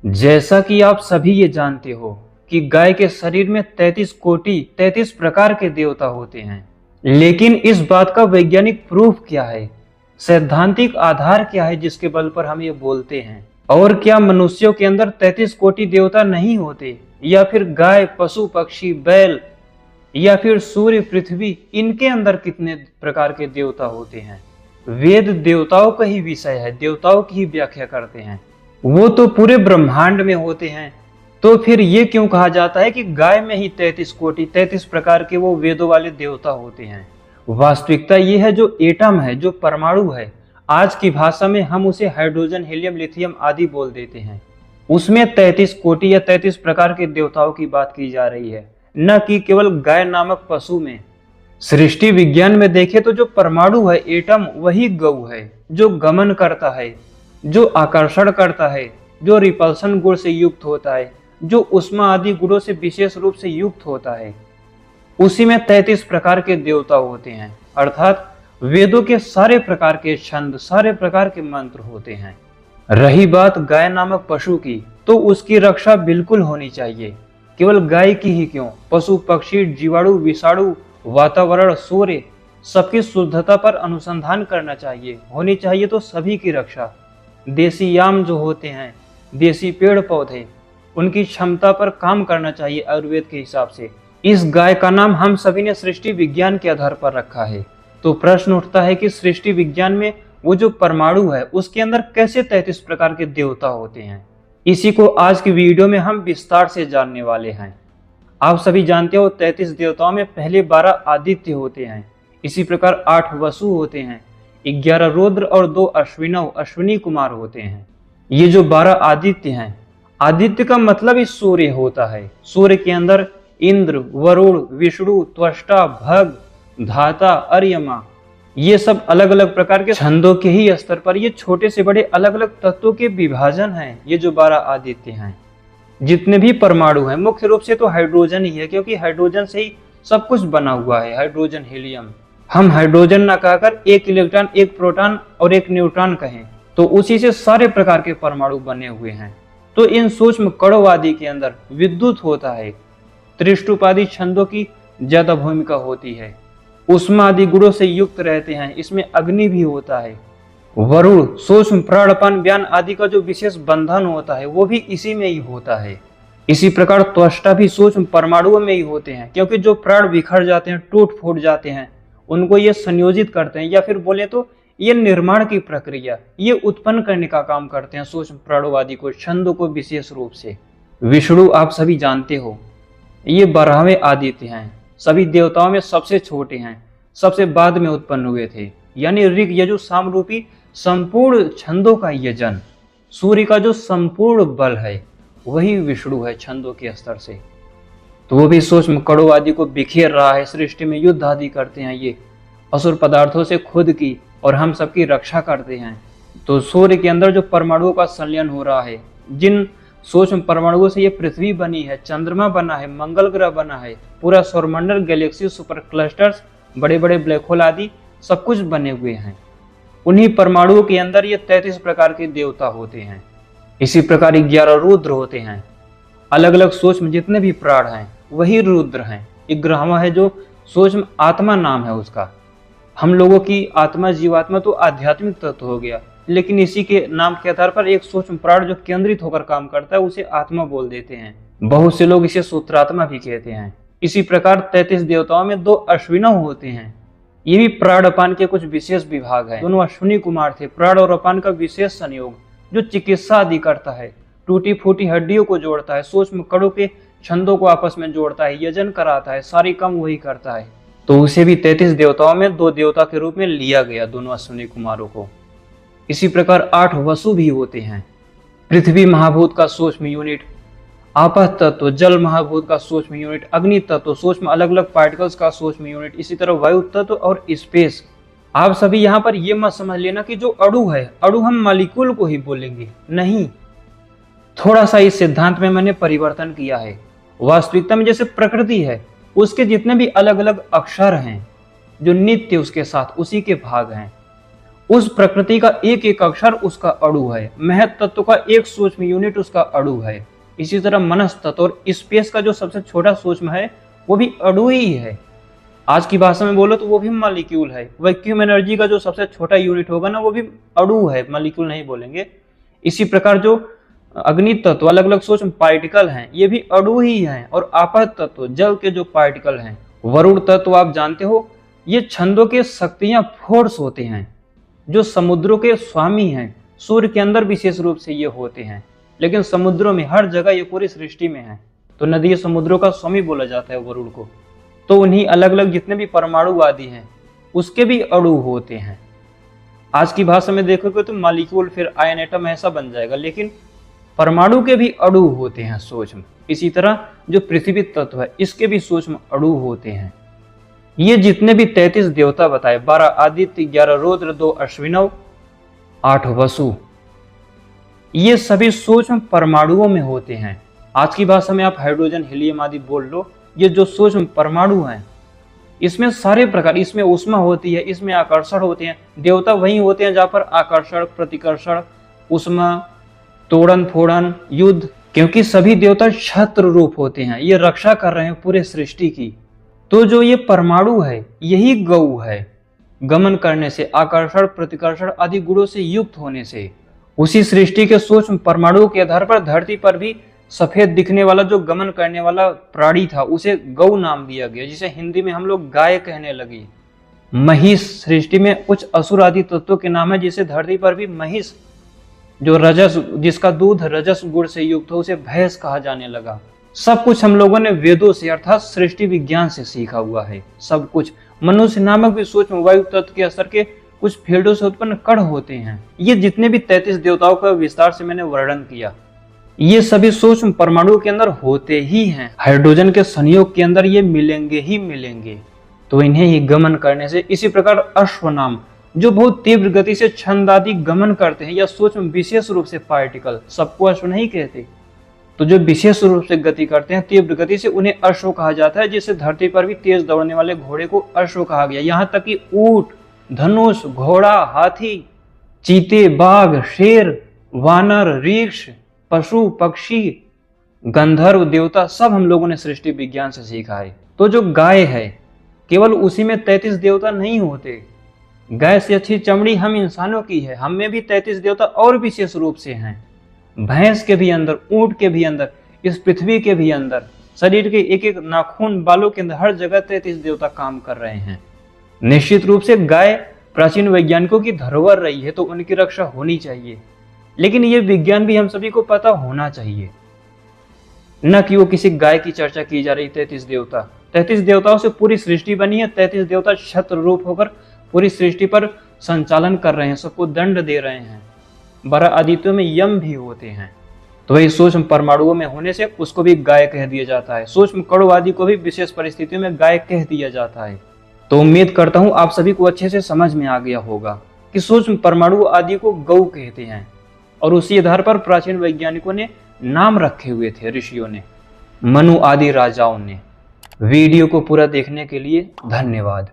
जैसा कि आप सभी ये जानते हो कि गाय के शरीर में 33 कोटि 33 प्रकार के देवता होते हैं। लेकिन इस बात का वैज्ञानिक प्रूफ क्या है, सैद्धांतिक आधार क्या है जिसके बल पर हम ये बोलते हैं? और क्या मनुष्यों के अंदर 33 कोटि देवता नहीं होते, या फिर गाय, पशु, पक्षी, बैल, या फिर सूर्य, पृथ्वी, इनके अंदर कितने प्रकार के देवता होते हैं? वेद देवताओं का ही विषय है, देवताओं की ही व्याख्या करते हैं। वो तो पूरे ब्रह्मांड में होते हैं। तो फिर ये क्यों कहा जाता है कि गाय में ही 33 कोटि 33 प्रकार के वो वेदों वाले देवता होते हैं? वास्तविकता ये है, जो एटम है, जो परमाणु है, आज की भाषा में हम उसे हाइड्रोजन, हीलियम, लिथियम आदि बोल देते हैं, उसमें 33 कोटि या 33 प्रकार के देवताओं की बात की जा रही है, न कि केवल गाय नामक पशु में। सृष्टि विज्ञान में देखें तो जो परमाणु है, एटम, वही गौ है, जो गमन करता है, जो आकर्षण करता है, जो रिपल्सन गुण से युक्त होता है, जो उष्मा आदि गुणों से विशेष रूप से युक्त होता है, उसी में 33 प्रकार के देवता होते हैं। अर्थात वेदों के सारे प्रकार के छंद, सारे प्रकार के मंत्र होते हैं। रही बात गाय नामक पशु की, तो उसकी रक्षा बिल्कुल होनी चाहिए। केवल गाय की ही क्यों, पशु, पक्षी, जीवाणु, विषाणु, वातावरण, सूर्य, सबकी शुद्धता पर अनुसंधान करना चाहिए, होनी चाहिए तो सभी की रक्षा। देसी याम जो होते हैं, देसी पेड़ पौधे, उनकी क्षमता पर काम करना चाहिए आयुर्वेद के हिसाब से। इस गाय का नाम हम सभी ने सृष्टि विज्ञान के आधार पर रखा है। तो प्रश्न उठता है कि सृष्टि विज्ञान में वो जो परमाणु है, उसके अंदर कैसे 33 प्रकार के देवता होते हैं? इसी को आज की वीडियो में हम विस्तार से जानने वाले हैं। आप सभी जानते हो 33 देवताओं में पहले 12 आदित्य होते हैं, इसी प्रकार 8 वसु होते हैं, 11 रुद्र और 2 अश्विनव, अश्विनी कुमार होते हैं। ये जो 12 आदित्य हैं, आदित्य का मतलब ही सूर्य होता है। सूर्य के अंदर इंद्र, वरुण, विष्णु, त्वष्टा, भग, धाता, अर्यमा, ये सब अलग अलग प्रकार के छंदों के ही स्तर पर ये छोटे से बड़े अलग अलग तत्वों के विभाजन हैं। ये जो 12 आदित्य हैं, जितने भी परमाणु हैं, मुख्य रूप से तो हाइड्रोजन ही है, क्योंकि हाइड्रोजन से ही सब कुछ बना हुआ है। हाइड्रोजन, हीलियम, हम हाइड्रोजन ना कहकर एक इलेक्ट्रॉन, एक प्रोटॉन और एक न्यूट्रॉन कहें तो उसी से सारे प्रकार के परमाणु बने हुए हैं। तो इन सूक्ष्म कणों आदि के अंदर विद्युत होता है, त्रिष्टुपादि छंदों की ज्यादा भूमिका होती है, उष्मा आदि गुणों से युक्त रहते हैं, इसमें अग्नि भी होता है। वरुण सूक्ष्म प्राणपान व्यान आदि का जो विशेष बंधन होता है, वो भी इसी में ही होता है। इसी प्रकार त्वष्टा भी सूक्ष्म परमाणुओं में ही होते हैं, क्योंकि जो प्राण बिखर जाते हैं, टूट फूट जाते हैं, उनको ये संयोजित करते हैं, या फिर बोले तो ये निर्माण की प्रक्रिया, ये उत्पन्न करने का काम करते हैं सूक्ष्म प्राणोवादी को, छंदों को विशेष रूप से। विष्णु आप सभी जानते हो, ये 12वें आदित्य हैं, सभी देवताओं में सबसे छोटे हैं, सबसे बाद में उत्पन्न हुए थे। यानी ऋग, यजु, साम रूपी संपूर्ण छंदों का यजन, सूर्य का जो संपूर्ण बल है, वही विष्णु है छंदों के स्तर से। तो वो भी सूक्ष्म कणों आदि को बिखेर रहा है, सृष्टि में युद्ध आदि करते हैं ये असुर पदार्थों से खुद की और हम सबकी रक्षा करते हैं। तो सूर्य के अंदर जो परमाणुओं का संलयन हो रहा है, जिन सूक्ष्म परमाणुओं से ये पृथ्वी बनी है, चंद्रमा बना है, मंगल ग्रह बना है, पूरा सौरमंडल, गैलेक्सी, सुपर क्लस्टर्स, बड़े बड़े ब्लैक होल आदि सब कुछ बने हुए हैं। उन्हीं परमाणुओं के अंदर ये 33 प्रकार के देवता होते हैं। इसी प्रकार 11 रुद्र होते हैं। अलग अलग सूक्ष्म जितने भी प्राण हैं, वही रुद्र हैं। एक ग्रहमा है जो सूक्ष्म आत्मा नाम है उसका। हम लोगों की आत्मा, जीवात्मा तो आध्यात्मिक तत्व हो गया, लेकिन इसी के नाम के आधार पर एक सूक्ष्म प्राण जो केंद्रित होकर काम करता है, उसे आत्मा बोल देते हैं। बहुत से लोग इसे सूत्रात्मा भी कहते हैं। इसी प्रकार 33 देवताओं में 2 अश्विनव होते हैं। ये भी प्राण अपान के कुछ विशेष विभाग हैं। दोनों अश्विनी कुमार थे। प्राण और अपान का विशेष संयोग, जो चिकित्सा आदि करता है, टूटी फूटी हड्डियों को जोड़ता है, सूक्ष्म कणों के छंदों को आपस में जोड़ता है, यजन कराता है, सारी काम वही करता है। तो उसे भी 33 देवताओं में 2 देवता के रूप में लिया गया, दोनों अश्विनी कुमारों को। इसी प्रकार 8 वसु भी होते हैं। पृथ्वी महाभूत का सूक्ष्म यूनिट, आपः तत्व जल महाभूत का सूक्ष्म यूनिट, अग्नि तत्व सूक्ष्म अलग अलग पार्टिकल्स का सूक्ष्म यूनिट, इसी तरह वायु तत्व और स्पेस। आप सभी यहाँ पर यह मत समझ लेना कि जो अणु है, अणु हम मालिक्यूल को ही बोलेंगे, नहीं। थोड़ा सा इस सिद्धांत में मैंने परिवर्तन किया है। वास्तविकता में जैसे प्रकृति है, उसके जितने भी अलग अलग अक्षर हैं, जो नित्य उसके साथ उसी के भाग हैं, उस प्रकृति का एक एक अक्षर उसका अणु है, महत तत्व का एक सूक्ष्म यूनिट उसका अणु है। इसी तरह मनस तत्व और स्पेस का जो सबसे छोटा सूक्ष्म है वो भी अणु ही है। आज की भाषा में बोलो तो वो भी मॉलिक्यूल है। वैक्यूम एनर्जी का जो सबसे छोटा यूनिट होगा ना वो भी अणु है, मॉलिक्यूल नहीं बोलेंगे। इसी प्रकार जो अग्नि तत्व अलग अलग सूक्ष्म पार्टिकल हैं ये भी अणु ही हैं। और आपद तत्व जल के जो पार्टिकल हैं, वरुण तत्व आप जानते हो ये छंदों के शक्तियां फोर्स होते हैं जो समुद्रों के स्वामी हैं। सूर्य के अंदर विशेष रूप से ये होते हैं, लेकिन समुद्रों में हर जगह ये पूरी सृष्टि में है। तो नदी समुद्रों का स्वामी बोला जाता है वरुण को। तो उन्हीं अलग अलग जितने भी परमाणु आदि हैं उसके भी अणु होते हैं। आज की भाषा में देखोगे तो मॉलिक्यूल फिर आयन एटम ऐसा बन जाएगा, लेकिन परमाणु के भी अणु होते हैं सूक्ष्म। इसी तरह जो पृथ्वी तत्व है इसके भी सूक्ष्म अणु होते हैं। ये जितने भी 33 देवता बताए, 12 आदित्य, 11 रुद्र, 2 अश्विनव, 8 वसु, ये सभी सूक्ष्म परमाणुओं में होते हैं। आज की भाषा में आप हाइड्रोजन, हीलियम आदि बोल लो, ये जो सूक्ष्म परमाणु हैं इसमें सारे प्रकार, इसमें ऊष्मा होती है, इसमें आकर्षण होते हैं। देवता वही होते हैं जहाँ पर आकर्षण, प्रतिकर्षण, ऊष्मा, तोड़न फोड़न, युद्ध, क्योंकि सभी देवता छत्र रूप होते हैं, ये रक्षा कर रहे हैं पूरे सृष्टि की। तो जो ये परमाणु है यही गौ है, गमन करने से, आकर्षण, प्रतिकर्षण आदि गुणों से युक्त होने से। उसी सृष्टि के सूक्ष्म परमाणुओं के आधार पर धरती पर भी सफेद दिखने वाला जो गमन करने वाला प्राणी था उसे गौ नाम दिया गया, जिसे हिंदी में हम लोग गाय कहने लगे। महिष सृष्टि में कुछ असुर आदि तत्वों के नाम है, जिसे धरती पर भी महिष, जो रजस, जिसका दूध रजस गुण से युक्त हो, उसे भैंस कहा जाने लगा। सब कुछ हम लोगों ने वेदों से अर्थात सृष्टि विज्ञान से सीखा हुआ है। सब कुछ मनुष्य नामक भी सूक्ष्म वायु तत्व के असर के कुछ फील्डों से उत्पन्न कण होते हैं। ये जितने भी 33 देवताओं का विस्तार से मैंने वर्णन किया, ये सभी सूक्ष्म परमाणु के अंदर होते ही हैं। हाइड्रोजन के संयोग के अंदर ये मिलेंगे ही मिलेंगे। तो इन्हें ही गमन करने से, इसी प्रकार अश्व नाम जो बहुत तीव्र गति से छंद आदि गमन करते हैं, या सूक्ष्म विशेष रूप से पार्टिकल, सबको अश्व नहीं कहते, तो जो विशेष रूप से गति करते हैं तीव्र गति से, उन्हें अश्व कहा जाता है। जिससे धरती पर भी तेज दौड़ने वाले घोड़े को अश्व कहा गया। यहाँ तक कि ऊंट, धनुष, घोड़ा, हाथी, चीते, बाघ, शेर, वानर, ऋक्ष, पशु, पक्षी, गंधर्व, देवता, सब हम लोगों ने सृष्टि विज्ञान से सीखा है। तो जो गाय है केवल उसी में 33 देवता नहीं होते। गाय से अच्छी चमड़ी हम इंसानों की है, हम में भी 33 देवता और विशेष रूप से हैं। भैंस के भी अंदर, ऊंट के भी अंदर, इस पृथ्वी के भी अंदर, शरीर के एक एक नाखून, बालों के अंदर, हर जगह 33 देवता काम कर रहे हैं। निश्चित रूप से गाय प्राचीन वैज्ञानिकों की धरोहर रही है, तो उनकी रक्षा होनी चाहिए। लेकिन ये विज्ञान भी हम सभी को पता होना चाहिए, न कि वो किसी गाय की चर्चा की जा रही। 33 देवता, 33 देवताओं से पूरी सृष्टि बनी है। 33 देवता छत्र रूप होकर पूरी सृष्टि पर संचालन कर रहे हैं, सबको दंड दे रहे हैं। 12 आदित्यों में यम भी होते हैं। तो वही सूक्ष्म परमाणुओं में होने से उसको भी गाय कह दिया जाता है। सूक्ष्म कणु आदि को भी विशेष परिस्थितियों में गाय कह दिया जाता है। तो उम्मीद करता हूं आप सभी को अच्छे से समझ में आ गया होगा कि सूक्ष्म परमाणु आदि को गौ कहते हैं, और उसी आधार पर प्राचीन वैज्ञानिकों ने नाम रखे हुए थे, ऋषियों ने, मनु आदि राजाओं ने। वीडियो को पूरा देखने के लिए धन्यवाद।